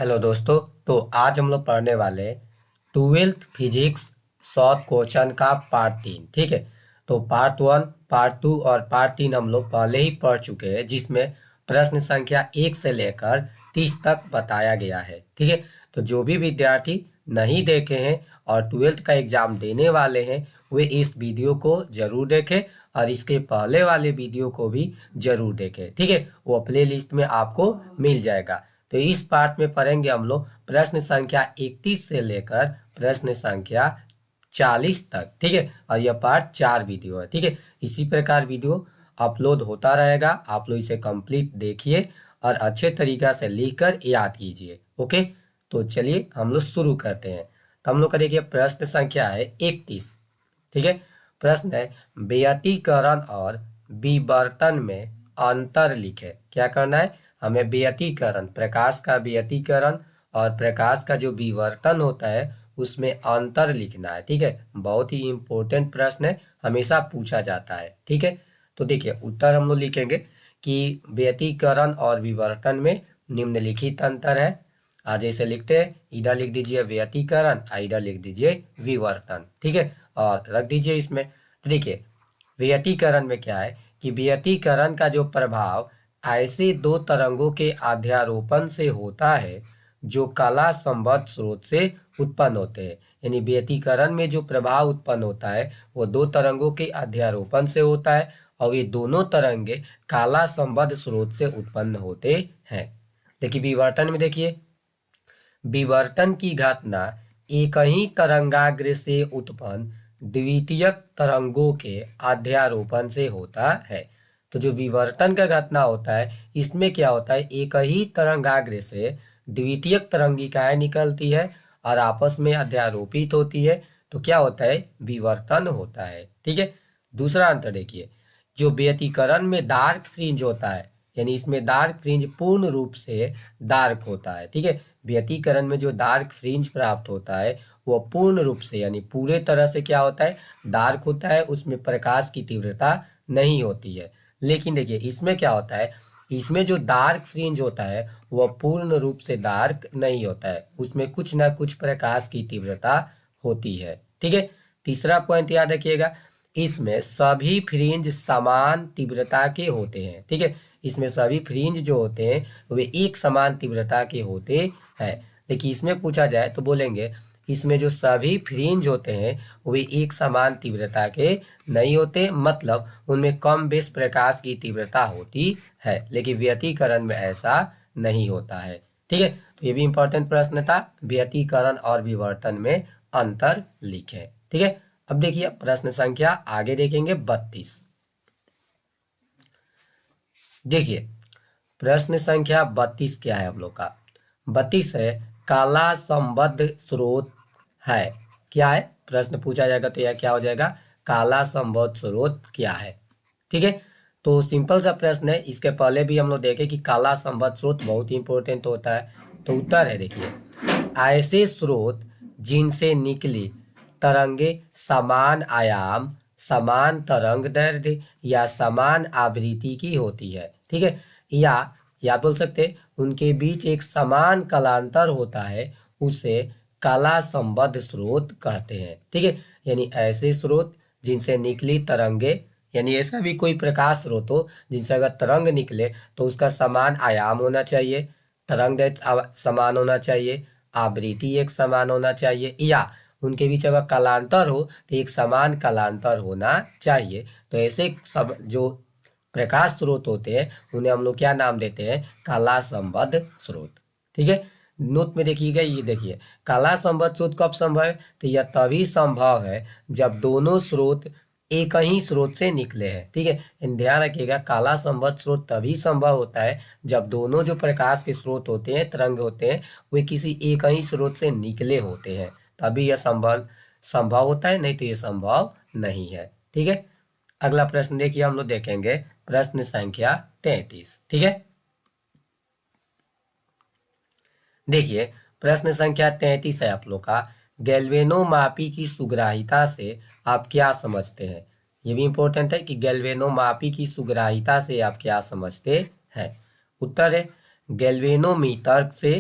Hello दोस्तों। तो आज हम लोग पढ़ने वाले 12th फिजिक्स शॉर्ट क्वेश्चन का पार्ट 3। ठीक है। तो पार्ट 1, पार्ट 2 और पार्ट 3 हम लोग पहले ही पढ़ चुके हैं, जिसमें प्रश्न संख्या 1 से लेकर 30 तक बताया गया है। ठीक है। तो जो भी विद्यार्थी नहीं देखे हैं और 12th का एग्जाम देने वाले हैं वे इस वीडियो को जरूर देखें और इसके पहले वाले वीडियो को भी जरूर देखें। ठीक है। वो प्ले लिस्ट में आपको मिल जाएगा। तो इस पार्ट में पढ़ेंगे हम लोग प्रश्न संख्या 31 से लेकर प्रश्न संख्या 40 तक। ठीक है। और यह पार्ट 4 वीडियो है। ठीक है। इसी प्रकार वीडियो अपलोड होता रहेगा, आप लोग इसे कंप्लीट देखिए और अच्छे तरीका से लिखकर याद कीजिए। ओके। तो चलिए हम लोग शुरू करते हैं। तो हम लोग का देखिए प्रश्न संख्या है 31। ठीक है। प्रश्न है व्यतिकरण और विवर्तन में अंतर लिखे। क्या करना है हमें? व्यतिकरण, प्रकाश का व्यतिकरण और प्रकाश का जो विवर्तन होता है उसमें अंतर लिखना है। ठीक है। बहुत ही इंपॉर्टेंट प्रश्न है, हमेशा पूछा जाता है। ठीक है। तो देखिए उत्तर हम लोग लिखेंगे कि व्यतिकरण और विवर्तन में निम्नलिखित अंतर है। आज जैसे लिखते हैं, इधर लिख दीजिए व्यतिकरण और इधर लिख दीजिए विवर्तन। ठीक है। और रख दीजिए इसमें। तो देखिए व्यतिकरण में क्या है कि व्यतिकरण का जो प्रभाव ऐसे दो तरंगों के अध्यारोपण से होता है जो कला संबद्ध स्रोत से उत्पन्न होते हैं। यानी व्यतिकरण में जो प्रभाव उत्पन्न होता है वो दो तरंगों के अध्यारोपण से होता है और ये दोनों तरंगे काला संबद्ध स्रोत से उत्पन्न होते हैं। लेकिन विवर्तन में देखिए, विवर्तन की घटना एक ही तरंगाग्र से उत्पन्न द्वितीयक तरंगों के अध्यारोपण से होता है। तो जो विवर्तन का घटना होता है इसमें क्या होता है, एक ही तरंगाग्र से द्वितीयक तरंगिकाएं निकलती है और आपस में अध्यारोपित होती है। तो क्या होता है? विवर्तन होता है। ठीक है। दूसरा अंतर देखिए, जो व्यतिकरण में डार्क फ्रिंज होता है, यानी इसमें डार्क फ्रिंज पूर्ण रूप से डार्क होता है। ठीक है। व्यतिकरण में जो डार्क फ्रिंज प्राप्त होता है वो पूर्ण रूप से यानी पूरे तरह से क्या होता है, डार्क होता है, उसमें प्रकाश की तीव्रता नहीं होती है। लेकिन देखिए इसमें क्या होता है, इसमें जो डार्क फ्रिंज होता है वह पूर्ण रूप से डार्क नहीं होता है, उसमें कुछ ना कुछ प्रकाश की तीव्रता होती है। ठीक है। तीसरा पॉइंट याद रखिएगा, इसमें सभी फ्रिंज समान तीव्रता के होते हैं। ठीक है। इसमें सभी फ्रिंज जो होते हैं वे एक समान तीव्रता के होते हैं। लेकिन इसमें पूछा जाए तो बोलेंगे इसमें जो सभी फ्रिंज होते हैं वे एक समान तीव्रता के नहीं होते, मतलब उनमें कम बेश प्रकाश की तीव्रता होती है। लेकिन व्यतिकरण में ऐसा नहीं होता है। ठीक है। तो ये भी इंपॉर्टेंट प्रश्न था, व्यतिकरण और विवर्तन में अंतर लिखें। ठीक है। अब देखिए प्रश्न संख्या आगे देखेंगे 32। देखिए प्रश्न संख्या 32 क्या है हम लोग का? 32 है काला संबद्ध स्रोत है। क्या है? प्रश्न पूछा जाएगा तो यह क्या हो जाएगा, काला संबद्ध स्रोत क्या है। ठीक है। तो सिंपल सा प्रश्न है, इसके पहले भी हम लोग देखे कि काला संबद्ध स्रोत बहुत ही इंपॉर्टेंट होता है। तो उत्तर है देखिए, ऐसे स्रोत जिनसे निकली तरंगे समान आयाम, समान तरंग दैर्ध्य या समान आवृत्ति की होती है। ठीक है। या बोल सकते उनके बीच एक समान कलांतर होता है, उसे कला संबद्ध स्रोत कहते हैं। ठीक है। यानी ऐसे स्रोत जिनसे निकली तरंगे, यानी ऐसा भी कोई प्रकाश स्रोत हो जिनसे अगर तरंग निकले तो उसका समान आयाम होना चाहिए, तरंग दैर्ध्य समान होना चाहिए, आवृत्ति एक समान होना चाहिए, या उनके बीच अगर कलांतर हो तो एक समान कलांतर होना चाहिए। तो ऐसे सब जो प्रकाश स्रोत होते हैं उन्हें हम लोग क्या नाम देते हैं? कला संबद्ध स्रोत। ठीक है। नोट में देखिएगा, ये देखिए कला संबद्ध स्रोत कब संभव है, तो यह तभी संभव है जब दोनों स्रोत एक ही स्रोत से निकले हैं। ठीक है। ध्यान रखिएगा, काला संबद्ध स्रोत तभी संभव होता है जब दोनों जो प्रकाश के स्रोत होते हैं, तरंग होते हैं, वे किसी एक ही स्रोत से निकले होते हैं, तभी यह संभव संभव होता है, नहीं तो यह संभव नहीं है। ठीक है। अगला प्रश्न देखिए, हम लोग देखेंगे प्रश्न संख्या 33। ठीक है। देखिए प्रश्न संख्या 33 है आप लोग का, गैल्वेनोमापी की सुग्राहिता से आप क्या समझते हैं? ये भी इंपॉर्टेंट है कि गैल्वेनोमापी की सुग्राहिता से आप क्या समझते हैं। उत्तर है गैल्वेनोमीटर से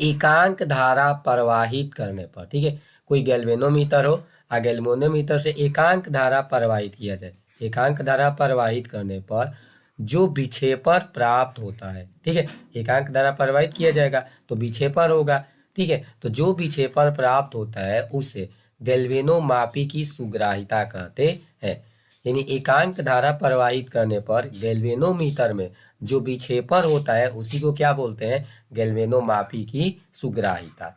एकांक धारा प्रवाहित करने पर, ठीक है, कोई गैल्वेनोमीटर हो और गैल्वेनोमीटर से एकांक धारा प्रवाहित किया जाए, एकांक धारा प्रवाहित करने पर जो विक्षेपण प्राप्त होता है, ठीक है, एकांक धारा प्रवाहित किया जाएगा तो विक्षेपण होगा, ठीक है, तो जो विक्षेपण प्राप्त होता है उसे गैल्वेनोमापी की सुग्राहिता कहते हैं। यानी एकांक धारा प्रवाहित करने पर गैल्वेनोमीटर में जो विक्षेपण होता है उसी को क्या बोलते हैं, गैल्वेनोमापी की सुग्राहिता।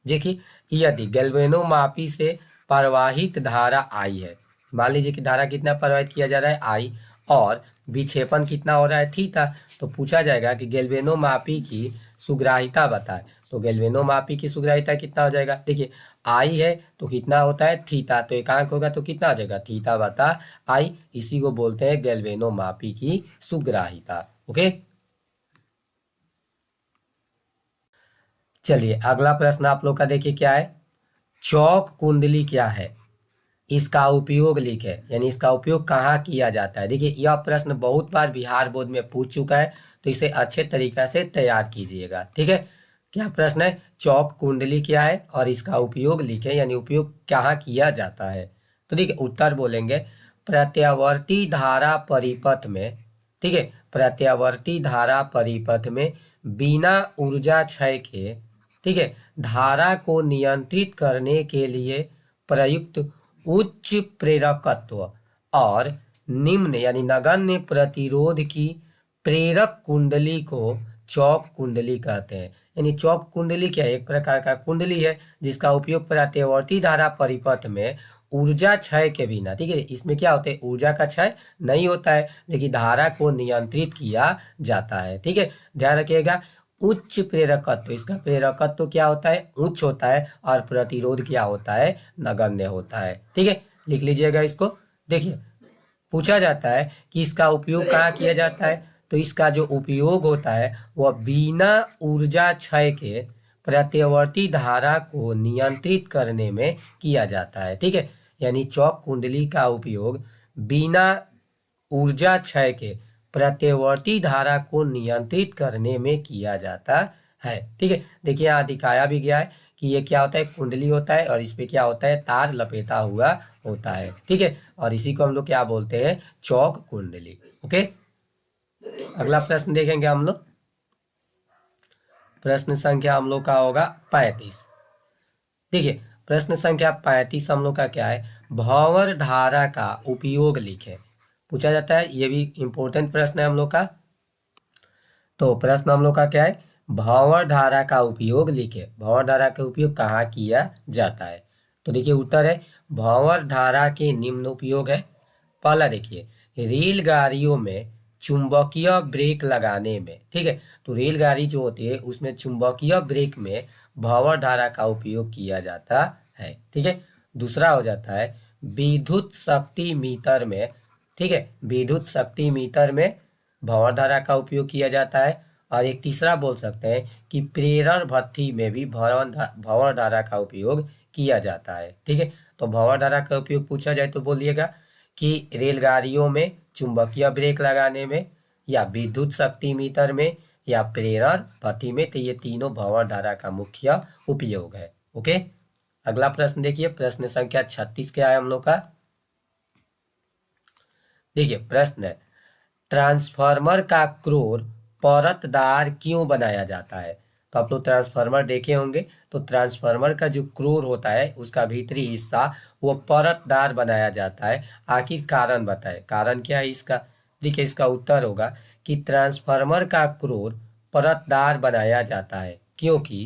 देखिए, यदि गैल्वेनोमापी से प्रवाहित धारा आई है, मान लीजिए कि धारा कितना प्रवाहित किया जा रहा है आई, और विक्षेपण कितना हो रहा है थीटा, तो पूछा जाएगा कि गैल्वेनोमापी की सुग्राहिता बताए, तो गैल्वेनोमापी की सुग्राहिता कितना हो जाएगा, देखिए आई है तो कितना होता है थीटा, तो एकांक होगा तो कितना हो जाएगा थीटा बता आई, इसी को बोलते हैं गैल्वेनोमापी की सुग्राहिता। ओके, चलिए अगला प्रश्न आप लोग का देखिए क्या है, चौक कुंडली क्या है, इसका उपयोग लिखे, यानी इसका उपयोग कहाँ किया जाता है। देखिए यह प्रश्न बहुत बार बिहार बोर्ड में पूछ चुका है, तो इसे अच्छे तरीके से तैयार कीजिएगा, ठीक है। क्या प्रश्न है, चौक कुंडली क्या है और इसका उपयोग लिखे, यानी उपयोग कहाँ किया जाता है। तो देखिए उत्तर बोलेंगे, प्रत्यावर्ती धारा परिपथ में, ठीक है, प्रत्यावर्ती धारा परिपथ में बिना ऊर्जा क्षय के, ठीक है, धारा को नियंत्रित करने के लिए प्रयुक्त उच्च प्रेरकत्व और निम्न यानी नगण्य प्रतिरोध की प्रेरक कुंडली को चौक कुंडली कहते हैं। यानी चौक कुंडली क्या है, एक प्रकार का कुंडली है जिसका उपयोग प्रत्यावर्ती धारा परिपथ में ऊर्जा क्षय के बिना, ठीक है, इसमें क्या होता है ऊर्जा का क्षय नहीं होता है लेकिन धारा को नियंत्रित किया जाता है, ठीक है, ध्यान रखिएगा। उच्च प्रेरकत्व, इसका प्रेरकत्व क्या होता है उच्च होता है और प्रतिरोध क्या होता है नगण्य होता है, ठीक है, लिख लीजिएगा इसको। देखिए पूछा जाता है कि इसका उपयोग कहाँ किया जाता है, तो इसका जो उपयोग होता है वह बिना ऊर्जा क्षय के प्रत्यावर्ती धारा को नियंत्रित करने में किया जाता है, ठीक है, यानी चौक कुंडली का उपयोग बिना ऊर्जा क्षय के प्रत्यावर्ती धारा को नियंत्रित करने में किया जाता है, ठीक है। देखिए यहाँ दिखाया भी गया है कि ये क्या होता है कुंडली होता है और इस पे क्या होता है तार लपेटा हुआ होता है, ठीक है, और इसी को हम लोग क्या बोलते हैं चौक कुंडली। ओके, अगला प्रश्न देखेंगे हम लोग, प्रश्न संख्या हम लोग का होगा 35। देखिए प्रश्न संख्या 35 हम लोग का क्या है, भंवर धारा का उपयोग लिखे, पूछा जाता है, ये भी इंपॉर्टेंट प्रश्न है हम लोग का। तो प्रश्न हम लोग का क्या है, भंवर धारा का उपयोग लिखे, भंवर धारा का उपयोग कहाँ किया जाता है। तो देखिए उत्तर है भंवर धारा के निम्न उपयोग है। पहला देखिए, रेलगाड़ियों में चुंबकीय ब्रेक लगाने में, ठीक है, तो रेलगाड़ी जो होती है उसमें चुंबकीय ब्रेक में भंवर धारा का उपयोग किया जाता है, ठीक है। दूसरा हो जाता है विद्युत शक्ति मीटर में, ठीक है, विद्युत शक्ति मीटर में भंवर धारा का उपयोग किया जाता है। और एक तीसरा बोल सकते हैं कि प्रेरण भट्ठी में भी भंवर धारा का उपयोग किया जाता है, ठीक है। तो भंवर धारा का उपयोग पूछा जाए तो बोलिएगा कि रेलगाड़ियों में चुंबकीय ब्रेक लगाने में या विद्युत शक्ति मीटर में या प्रेरण भट्ठी में, तो ये तीनों भंवर धारा का मुख्य उपयोग है। ओके, अगला प्रश्न देखिए, प्रश्न संख्या 36 क्या है हम लोग का। देखिए प्रश्न है, ट्रांसफार्मर का क्रोर परतदार क्यों बनाया जाता है। तो आप लोग ट्रांसफार्मर देखे होंगे, तो ट्रांसफार्मर का जो क्रोर होता है उसका भीतरी हिस्सा वो परतदार बनाया जाता है। आखिर कारण बताए, कारण क्या है इसका। देखिए इसका उत्तर होगा कि ट्रांसफार्मर का क्रोर परतदार बनाया जाता है क्योंकि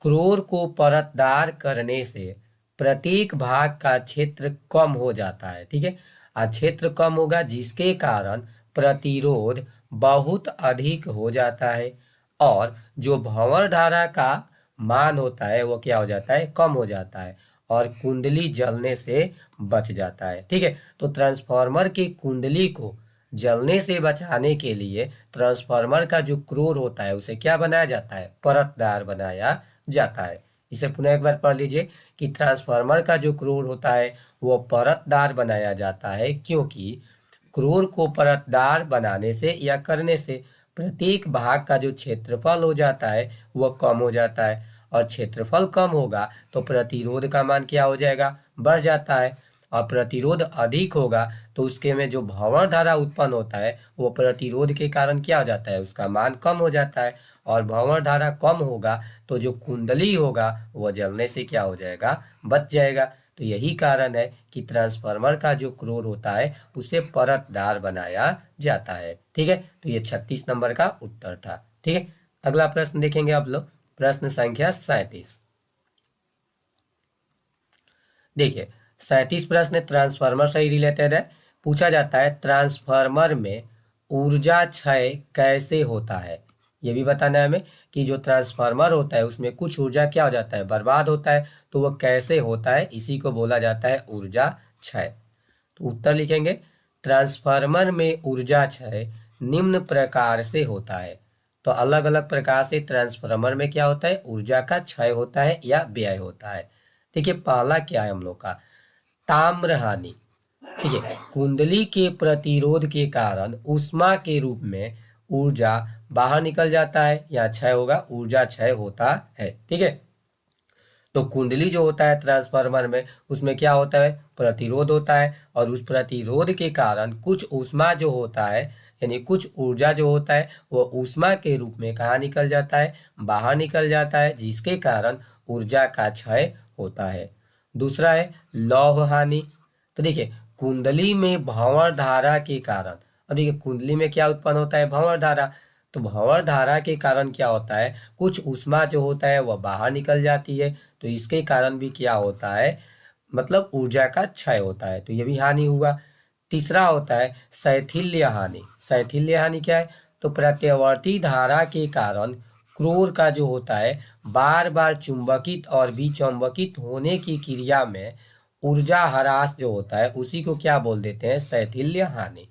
क्रोर को परतदार करने से प्रत्येक भाग का क्षेत्र कम हो जाता है, ठीक है, और क्षेत्र कम होगा जिसके कारण प्रतिरोध बहुत अधिक हो जाता है और जो भंवर धारा का मान होता है वो क्या हो जाता है कम हो जाता है और कुंडली जलने से बच जाता है, ठीक है। तो ट्रांसफार्मर की कुंडली को जलने से बचाने के लिए ट्रांसफार्मर का जो क्रोर होता है उसे क्या बनाया जाता है परतदार बनाया जाता है। इसे पुनः एक बार पढ़ लीजिए कि ट्रांसफार्मर का जो क्रोर होता है वो परतदार बनाया जाता है क्योंकि क्रोर को परतदार बनाने से या करने से प्रत्येक भाग का जो क्षेत्रफल हो जाता है वह कम हो जाता है, और क्षेत्रफल कम होगा तो प्रतिरोध का मान क्या हो जाएगा, बढ़ जाता है, और प्रतिरोध अधिक होगा तो उसके में जो भंवर धारा उत्पन्न होता है वो प्रतिरोध के कारण क्या हो जाता है, उसका मान कम हो जाता है, और भंवर धारा कम होगा तो जो कुंडली होगा वह जलने से क्या हो जाएगा, बच जाएगा। तो यही कारण है कि ट्रांसफार्मर का जो कोर होता है उसे परतदार बनाया जाता है। ठीक है, तो ये 36 नंबर का उत्तर था। ठीक है, अगला प्रश्न देखेंगे आप लोग, प्रश्न संख्या 37। देखिए 37 प्रश्न ट्रांसफार्मर से ही रिलेटेड है। पूछा जाता है ट्रांसफार्मर में ऊर्जा क्षय कैसे होता है। ये भी बताना है हमें कि जो ट्रांसफार्मर होता है उसमें कुछ ऊर्जा क्या हो जाता है, बर्बाद होता है, तो वह कैसे होता है, इसी को बोला जाता है ऊर्जा क्षय। तो उत्तर लिखेंगे, ट्रांसफार्मर में ऊर्जा क्षय निम्न प्रकार से होता है। तो अलग अलग प्रकार से ट्रांसफार्मर में क्या होता है, ऊर्जा का क्षय होता है या व्यय होता है। देखिए पहला क्या है हम लोग का, ताम्र हानि। ठीक है, कुंडली के प्रतिरोध के कारण ऊष्मा के रूप में ऊर्जा बाहर निकल जाता है या क्षय होगा, ऊर्जा क्षय होता है। ठीक है, तो कुंडली जो होता है ट्रांसफार्मर में उसमें क्या होता है, प्रतिरोध होता है, और उस प्रतिरोध के कारण कुछ ऊष्मा जो होता है यानी कुछ ऊर्जा जो होता है वो ऊष्मा के रूप में कहाँ निकल जाता है, बाहर निकल जाता है, जिसके कारण ऊर्जा का क्षय होता है। दूसरा है लौह हानि। तो देखिए कुंडली में भंवर धारा के कारण, अब देखिए कुंडली में क्या उत्पन्न होता है, भंवर धारा, तो भंवर धारा के कारण क्या होता है, कुछ ऊष्मा जो होता है वह बाहर निकल जाती है, तो इसके कारण भी क्या होता है, मतलब ऊर्जा का क्षय होता है, तो ये भी हानि हुआ। तीसरा होता है शैथिल्य हानि। शैथिल्य हानि क्या है, तो प्रत्यावर्ती धारा के कारण क्रोर का जो होता है बार बार चुंबकित और विचुंबकित होने की क्रिया में ऊर्जा ह्रास जो होता है उसी को क्या बोल देते हैं, शैथिल्य हानि।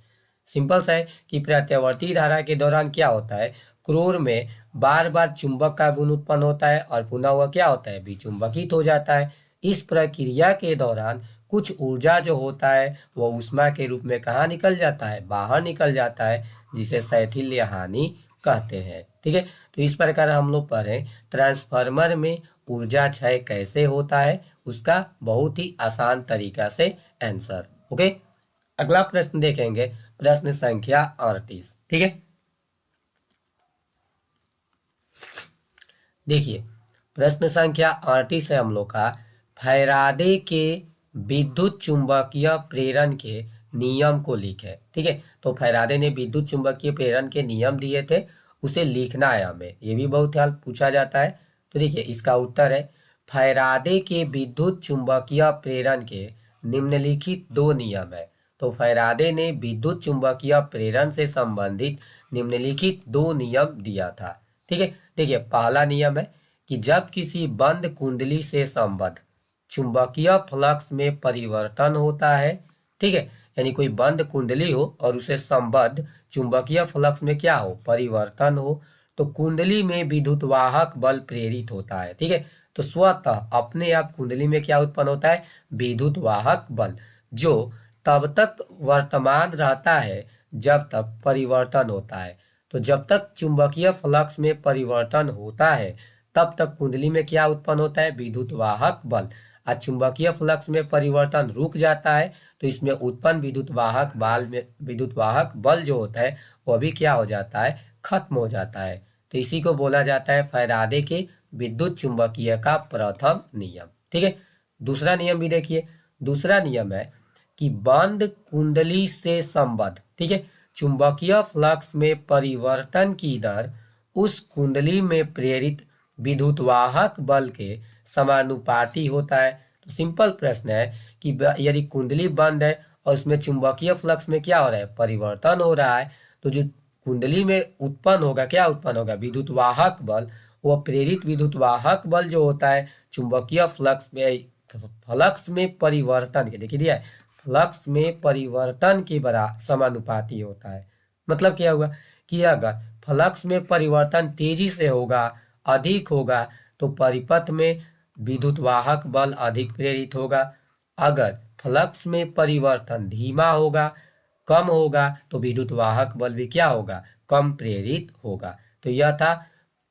सिंपल सा है कि प्रत्यावर्ती धारा के दौरान क्या होता है, क्रोर में बार बार चुंबक का गुण उत्पन्न होता है और पुनः वह क्या होता है, विचुंबकित हो जाता है। इस प्रक्रिया के दौरान कुछ ऊर्जा जो होता है वह ऊष्मा के रूप में कहाँ निकल जाता है, बाहर निकल जाता है, जिसे शैथिल्य हानि कहते हैं। ठीक है, तो इस प्रकार हम लोग पढ़ें ट्रांसफार्मर में ऊर्जा क्षय कैसे होता है, उसका बहुत ही आसान तरीका से आंसर। ओके, अगला प्रश्न देखेंगे, प्रश्न संख्या 38। ठीक है, देखिए प्रश्न संख्या 38 है हम लोग का, फैराडे के विद्युत चुंबकीय प्रेरण के नियम को लिखे। ठीक है, तो फैराडे ने विद्युत चुंबकीय प्रेरण के नियम दिए थे, उसे लिखना है हमें, ये भी बहुत हाल पूछा जाता है। तो देखिए इसका उत्तर है, फैराडे के विद्युत चुंबकीय प्रेरण के निम्नलिखित दो नियम है। तो फैराडे ने विद्युत चुंबकीय प्रेरण से संबंधित निम्नलिखित दो नियम दिया था। ठीक है, देखिए पहला नियम है कि जब किसी बंद कुंडली से संबद्ध चुंबकीय फ्लक्स में परिवर्तन होता है, ठीक है, यानी कोई बंद कुंडली हो और उसे संबद्ध चुंबकीय फ्लक्स में क्या हो, परिवर्तन हो, तो कुंडली में विद्युतवाहक बल प्रेरित होता है। ठीक है, तो स्वतः अपने आप कुंडली में क्या उत्पन्न होता है, विद्युतवाहक बल, जो तब तक वर्तमान रहता है जब तक परिवर्तन होता है। तो जब तक चुंबकीय फ्लक्स में परिवर्तन होता है तब तक कुंडली में क्या उत्पन्न होता है, विद्युतवाहक बल। आज चुंबकीय फ्लक्स में परिवर्तन रुक जाता है तो इसमें उत्पन्न विद्युतवाहक बल जो होता है वह भी क्या हो जाता है, खत्म हो जाता है। तो इसी को बोला जाता है फैराडे के विद्युत चुंबकीय का प्रथम नियम। ठीक है, दूसरा नियम भी देखिए, दूसरा नियम है कि बंद कुंडली से संबद्ध, ठीक है, चुंबकीय फ्लक्स में परिवर्तन की दर उस कुंडली में प्रेरित विद्युतवाहक बल के समानुपाती होता है। तो सिंपल प्रश्न है कि यदि कुंडली बंद है और उसमें चुंबकीय फ्लक्स में क्या हो रहा है, परिवर्तन हो रहा है, तो जो कुंडली में उत्पन्न होगा, क्या उत्पन्न होगा, विद्युतवाहक बल, वो प्रेरित विद्युतवाहक बल जो होता है चुंबकीय फ्लक्स में परिवर्तन के, देखिए दिया है, फ्लक्स में परिवर्तन के बराबर समानुपाती होता है। मतलब क्या हुआ कि अगर फ्लक्स में परिवर्तन तेजी से होगा, अधिक होगा, तो परिपथ में विद्युतवाहक बल अधिक प्रेरित होगा। अगर फ्लक्स में परिवर्तन धीमा होगा, कम होगा, तो विद्युतवाहक बल भी क्या होगा, कम प्रेरित होगा। तो यह था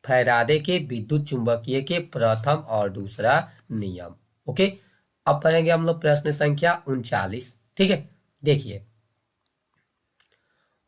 फैराडे के विद्युत चुंबकीय के प्रथम और दूसरा नियम। ओके, अब पढ़ेंगे हम लोग प्रश्न संख्या 39। ठीक है, देखिए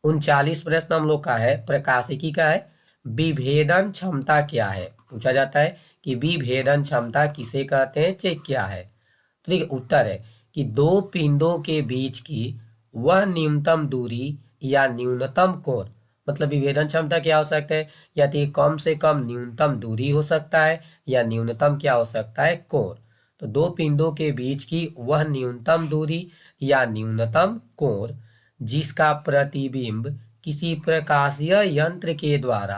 39 प्रश्न हम लोग का है, प्रकाशिकी का है। विभेदन क्षमता क्या है? पूछा जाता है कि विभेदन क्षमता किसे कहते हैं, चेक क्या है। तो देखिए उत्तर है कि दो पिंडों के बीच की वह न्यूनतम दूरी या न्यूनतम कोण, मतलब विभेदन क्षमता क्या हो सकता है, या तो कम से कम न्यूनतम दूरी हो सकता है या न्यूनतम क्या हो सकता है, कोण। तो दो पिंडों के बीच की वह न्यूनतम दूरी या न्यूनतम कोण जिसका प्रतिबिंब किसी प्रकाशीय यंत्र के द्वारा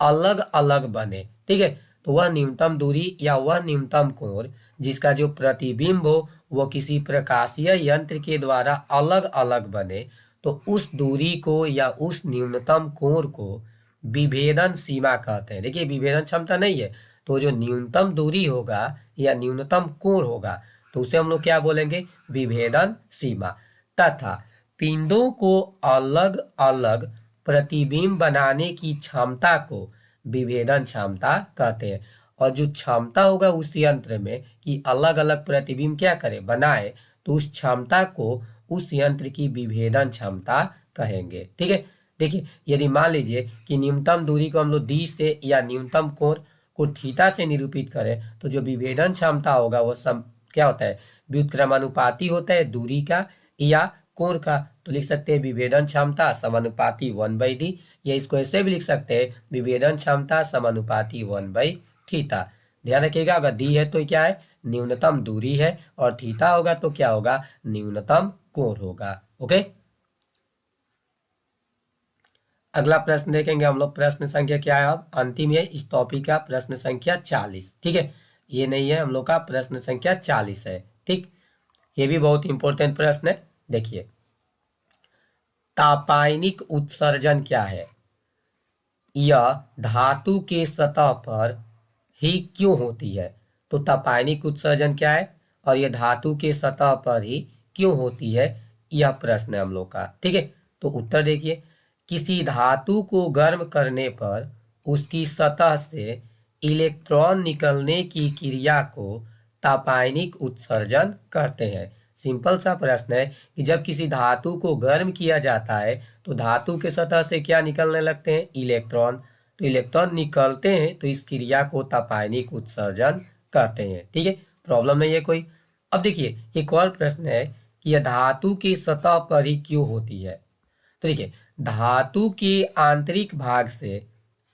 अलग अलग बने। ठीक है, तो वह न्यूनतम दूरी या वह न्यूनतम कोण जिसका जो प्रतिबिंब हो वो किसी प्रकाशीय यंत्र के द्वारा अलग अलग बने, तो उस दूरी को या उस न्यूनतम कोण को विभेदन सीमा कहते हैं। देखिए विभेदन क्षमता नहीं है, तो जो न्यूनतम दूरी होगा या न्यूनतम कोण होगा तो उसे हम लोग क्या बोलेंगे, विभेदन सीमा। तथा पिंडों को अलग अलग प्रतिबिंब बनाने की क्षमता को विभेदन क्षमता कहते हैं। और जो क्षमता होगा उस यंत्र में कि अलग अलग प्रतिबिंब क्या करे, बनाए, तो उस क्षमता को उस यंत्र की विभेदन क्षमता कहेंगे। ठीक है, देखिए यदि मान लीजिए कि न्यूनतम दूरी को हम लोग डी से या न्यूनतम कोण को थीटा से निरूपित करें, तो जो विभेदन क्षमता होगा वो क्या होता है, व्युत्क्रमानुपाती होता है दूरी का या कोण का। तो लिख सकते हैं विभेदन क्षमता समानुपाती 1/d, या इसको ऐसे भी लिख सकते हैं विभेदन क्षमता समानुपाती 1/थीटा। ध्यान रखिएगा अगर डी है तो क्या है, न्यूनतम दूरी है, और थीटा होगा तो क्या होगा, न्यूनतम कोण होगा। ओके, अगला प्रश्न देखेंगे हम लोग, प्रश्न संख्या क्या है, अब अंतिम है इस टॉपिक का, प्रश्न संख्या 40। ठीक है, ये नहीं है हम लोग का, प्रश्न संख्या 40 है। ठीक, ये भी बहुत इंपॉर्टेंट प्रश्न है। देखिए तापायनिक उत्सर्जन क्या है, यह धातु के सतह पर ही क्यों होती है। तो तापायनिक उत्सर्जन क्या है और यह धातु के सतह पर ही क्यों होती है, यह प्रश्न है हम लोग का। ठीक है, तो उत्तर देखिए, किसी धातु को गर्म करने पर उसकी सतह से इलेक्ट्रॉन निकलने की क्रिया को तापायनिक उत्सर्जन कहते हैं। सिंपल सा प्रश्न है कि जब किसी धातु को गर्म किया जाता है तो धातु के सतह से क्या निकलने लगते हैं, इलेक्ट्रॉन। तो इलेक्ट्रॉन निकलते हैं तो इस क्रिया को तापायनिक उत्सर्जन कहते हैं। ठीक है, प्रॉब्लम नहीं है कोई। अब देखिए एक और प्रश्न है कि यह धातु की सतह पर ही क्यों होती है। तो देखिए धातु के आंतरिक भाग से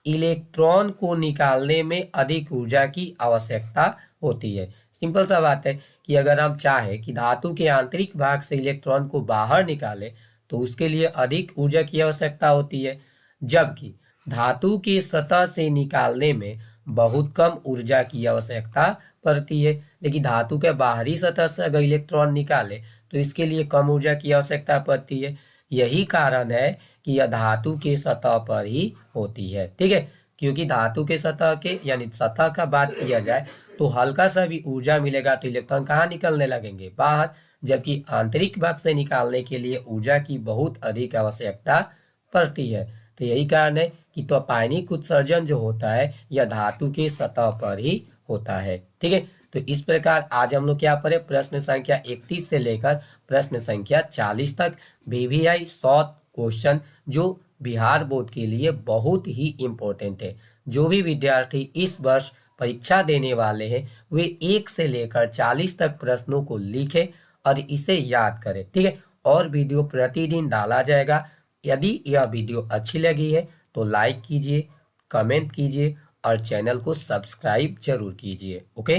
इलेक्ट्रॉन को निकालने में अधिक ऊर्जा की आवश्यकता होती है। सिंपल सा बात है कि अगर हम चाहें कि धातु के आंतरिक भाग से इलेक्ट्रॉन को बाहर निकालें तो उसके लिए अधिक ऊर्जा की आवश्यकता होती है, जबकि धातु की सतह से निकालने में बहुत कम ऊर्जा की आवश्यकता पड़ती है। लेकिन धातु के बाहरी सतह से अगर इलेक्ट्रॉन निकाले तो इसके लिए कम ऊर्जा की आवश्यकता पड़ती है। यही कारण है कि यह धातु के सतह पर ही होती है। ठीक है, क्योंकि धातु के सतह के यानी सतह का बात किया जाए तो हल्का सा भी ऊर्जा मिलेगा तो इलेक्ट्रॉन कहाँ निकलने लगेंगे, बाहर, जबकि आंतरिक भाग से निकालने के लिए ऊर्जा की बहुत अधिक आवश्यकता पड़ती है। तो यही कारण है कि तापायनिक उत्सर्जन जो होता है यह धातु के सतह पर ही होता है। ठीक है, तो इस प्रकार आज हम लोग क्या पढ़े, प्रश्न संख्या 31 से लेकर प्रश्न संख्या 40 तक VVI शॉर्ट क्वेश्चन जो बिहार बोर्ड के लिए बहुत ही इम्पोर्टेंट है। जो भी विद्यार्थी इस वर्ष परीक्षा देने वाले हैं वे 1 से लेकर 40 तक प्रश्नों को लिखें और इसे याद करें। ठीक है, और वीडियो प्रतिदिन डाला जाएगा। यदि यह वीडियो अच्छी लगी है तो लाइक कीजिए, कमेंट कीजिए और चैनल को सब्सक्राइब जरूर कीजिए। ओके।